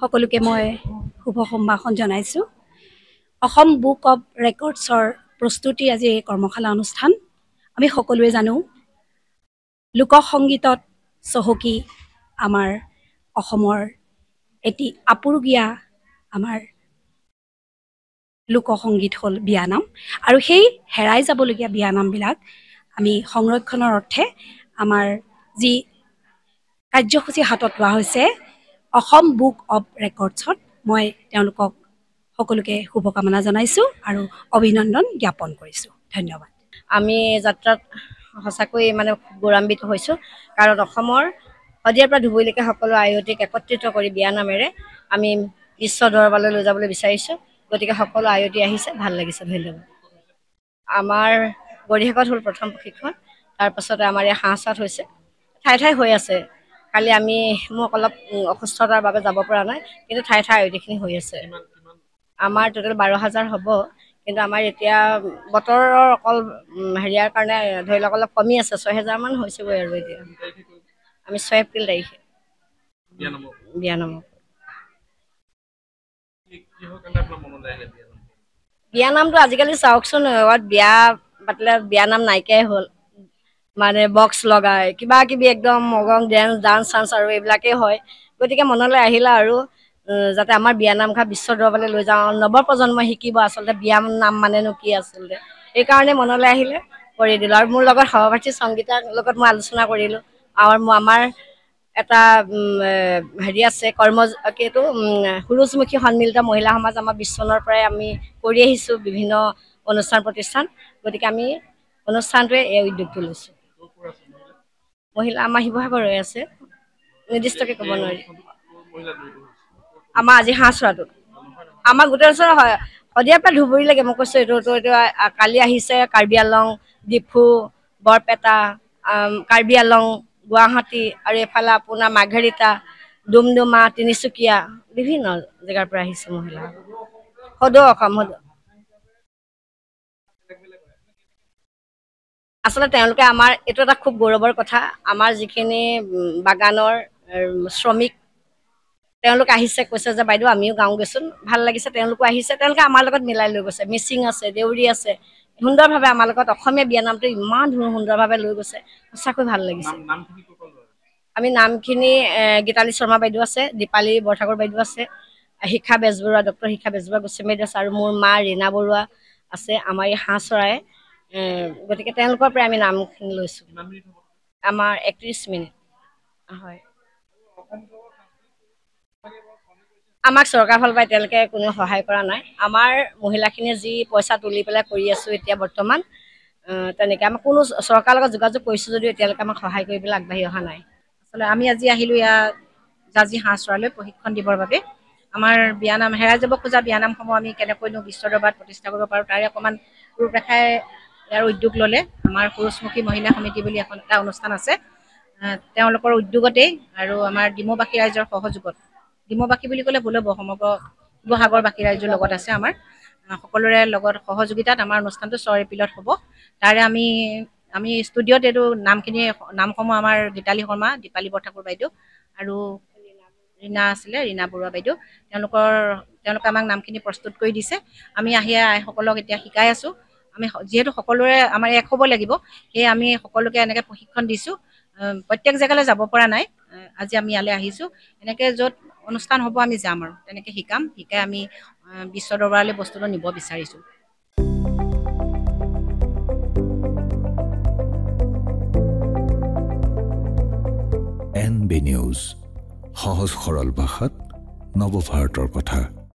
সকলোকে মই শুভ সম্ভাষণ জনাইছো। অসম বুক অফ ৰেকৰ্ডছৰ প্ৰস্তুতি আজি এই কৰ্মশালা অনুষ্ঠান। আমি সকলোৱে জানো লোক সংগীতত চহকী আমাৰ অসমৰ এটি আপুৰুগীয়া আমাৰ লোক সংগীত হ'ল বিয়ানাম, আৰু সেই হেৰাই যাবলগীয়া বিয়ানামবিলাক আমি সংৰক্ষণৰ অৰ্থে আমাৰ যি কাৰ্যসূচী হাতত লোৱা হৈছে অসম বুক অফ ৰেকৰ্ডছত মই তেওঁলোকক সকলোকে শুভকামনা জনাইছো আৰু অভিনন্দন জ্ঞাপন কৰিছো। ধন্যবাদ। আমি যাত্ৰাত সঁচাকৈ মানে গৌৰৱান্বিত হৈছোঁ, কাৰণ অসমৰ শদিয়াৰ পৰা ধুবুৰীলৈকে সকলো আয়তীক একত্ৰিত কৰি বিয়ানামেৰে আমি বিশ্ব দৰবাৰলৈ লৈ যাবলৈ বিচাৰিছোঁ। গতিকে সকলো আয়তী আহিছে, ভাল লাগিছে। ধন্যবাদ। আমাৰ গৰিহাকত হ'ল প্ৰথম প্ৰশিক্ষণ, তাৰপাছতে আমাৰ ইয়াত হাঁহচাত হৈছে, ঠাই ঠাই হৈ আছে। কালি মোক অলপ অসুস্থতাৰ বাবে যাব পৰা নাই, কিন্তু ঠাই ঠাই আয়তীখিনি হৈ আছে। আমাৰ টোটেল 12,000 হ'ব, কিন্তু আমাৰ এতিয়া বতৰৰ অকল হেৰিয়াৰ কাৰণে ধৰি লওক অলপ কমি আছে, 6,000 মান হৈছেগৈ আৰু এতিয়া। আমি 6 এপ্ৰিল তাৰিখে বিয়ানামৰ বিয়ানামটো আজিকালি চাওকচোন, বিয়া পাতিলে বিয়ানাম নাইকিয়াই হ'ল। মানে বক্স লগাই কিবা কিবি একদম মগং ডান্স চান্স আৰু এইবিলাকেই হয়। গতিকে মনলৈ আহিলে আৰু যাতে আমাৰ বিয়ানামঘাট বিশ্ব দৰবাৰলৈ লৈ যাওঁ, নৱপ্ৰজন্মই শিকিব আচলতে বিয়ানাম মানেনো কি আচলতে। সেইকাৰণে মনলৈ আহিলে কৰি দিলোঁ। আৰু মোৰ লগত সহপাঠী সংগীতাৰ লগত মই আলোচনা কৰিলোঁ, আৰু আমাৰ এটা হেৰি আছে এইটো সুৰুযমুখী সন্মিলিত মহিলা সমাজ আমাৰ 20 চনৰ পৰাই আমি কৰি আহিছোঁ বিভিন্ন অনুষ্ঠান প্ৰতিষ্ঠান। গতিকে আমি অনুষ্ঠানটোৱে এই উদ্যোগটো লৈছোঁ। মহিলা আমাৰ শিৱসাগৰৰে আছে, নিৰ্দিষ্টকৈ ক'ব নোৱাৰি। আমাৰ আজি হাঁহচোৱাটো আমাৰ গোটেই ওচৰ হয়, শদিয়াৰ পৰা ধুবুৰীলৈকে মই কৈছোঁ। এইটো কালি আহিছে কাৰ্বি আংলং, ডিফু, বৰপেটা, কাৰ্বি আংলং, গুৱাহাটী, আৰু এইফালে আপোনাৰ মাৰ্ঘেৰিটা, ডুমডুমা, তিনিচুকীয়া, বিভিন্ন জেগাৰ পৰা আহিছে মহিলা। সদৌ অসম আচলতে তেওঁলোকে আমাৰ এইটো এটা খুব গৌৰৱৰ কথা। আমাৰ যিখিনি বাগানৰ শ্ৰমিক, তেওঁলোক আহিছে, কৈছে যে বাইদেউ আমিও গাওঁ গৈছোন, ভাল লাগিছে। তেওঁলোকো আহিছে, তেওঁলোকে আমাৰ লগত মিলাই লৈ গৈছে। মিচিং আছে, দেউৰী আছে, সুন্দৰভাৱে আমাৰ লগত অসমীয়া বিয়ানামটো ইমান সুন্দৰভাৱে লৈ গৈছে, সঁচাকৈ ভাল লাগিছে। আমি নামখিনি গীতালী শৰ্মা বাইদেউ আছে, দীপালী বৰঠাকুৰ বাইদেউ আছে, শিক্ষা বেজবৰুৱা, ডক্টৰ শিক্ষা বেজবৰুৱা গোস্বামী বাইদেউ আছে, আৰু মোৰ মা ৰীণা বৰুৱা আছে, আমাৰ এই হাঁহচৰাই। গতিকে তেওঁলোকৰ পৰাই আমি নামখিনি লৈছোঁ। আমাৰ 31 মিনিট হয়। আমাক চৰকাৰ ফালৰ পৰা এতিয়ালৈকে কোনো সহায় কৰা নাই। আমাৰ মহিলাখিনিয়ে যি পইচা তুলি পেলাই কৰি আছোঁ এতিয়া বৰ্তমান, তেনেকৈ আমাক কোনো চৰকাৰৰ লগত যোগাযোগ কৰিছোঁ যদিও এতিয়ালৈকে আমাক সহায় কৰিবলৈ আগবাঢ়ি অহা নাই। আচলতে আমি আজি আহিলোঁ ইয়াত জাজি হাঁহচৰালৈ প্ৰশিক্ষণ দিবৰ বাবে। আমাৰ বিয়ানাম হেৰাই যাব খোজা বিয়ানামসমূহ আমি কেনেকৈনো বিশ্ব দৰবাৰত প্ৰতিষ্ঠা কৰিব পাৰোঁ তাৰে অকণমান ৰূপৰেখাই ইয়াৰ উদ্যোগ ল'লে আমাৰ পুৰুষমুখী মহিলা সমিতি বুলি এটা অনুষ্ঠান আছে তেওঁলোকৰ উদ্যোগতেই আৰু আমাৰ ডিমৌবাসী ৰাইজৰ সহযোগত ডিমৌবাসী বুলি ক'লে ভুল হ'ব সমগ্ৰ শিৱসাগৰবাসী ৰাইজৰ লগত আছে আমাৰ সকলোৰে লগত সহযোগিতাত আমাৰ অনুষ্ঠানটো 6 এপ্ৰিলত হ'ব তাৰে আমি ষ্টুডিঅ'ত এইটো নামসমূহ আমাৰ গীতালী শৰ্মা দীপালী বৰঠাকুৰ বাইদেউ আৰু ৰীণা বৰুৱা বাইদেউ তেওঁলোকে আমাক নামখিনি প্ৰস্তুত কৰি দিছে আমি আইসকলক এতিয়া শিকাই আছোঁ আমি যিহেতু সকলোৰে আমাৰ এক হ'ব লাগিব সেয়ে আমি সকলোকে এনেকৈ প্ৰশিক্ষণ দিছোঁ প্ৰত্যেক জেগালৈ যাব পৰা নাই আজি আমি ইয়ালৈ আহিছোঁ এনেকৈ য'ত অনুষ্ঠান হ'ব আমি যাম আৰু তেনেকৈ শিকাই আমি বিশ্ব দৰবাৰলৈ বস্তুটো নিব বিচাৰিছোঁ NB নিউজ সহজ সৰল ভাষাত নৱভাৰতৰ কথা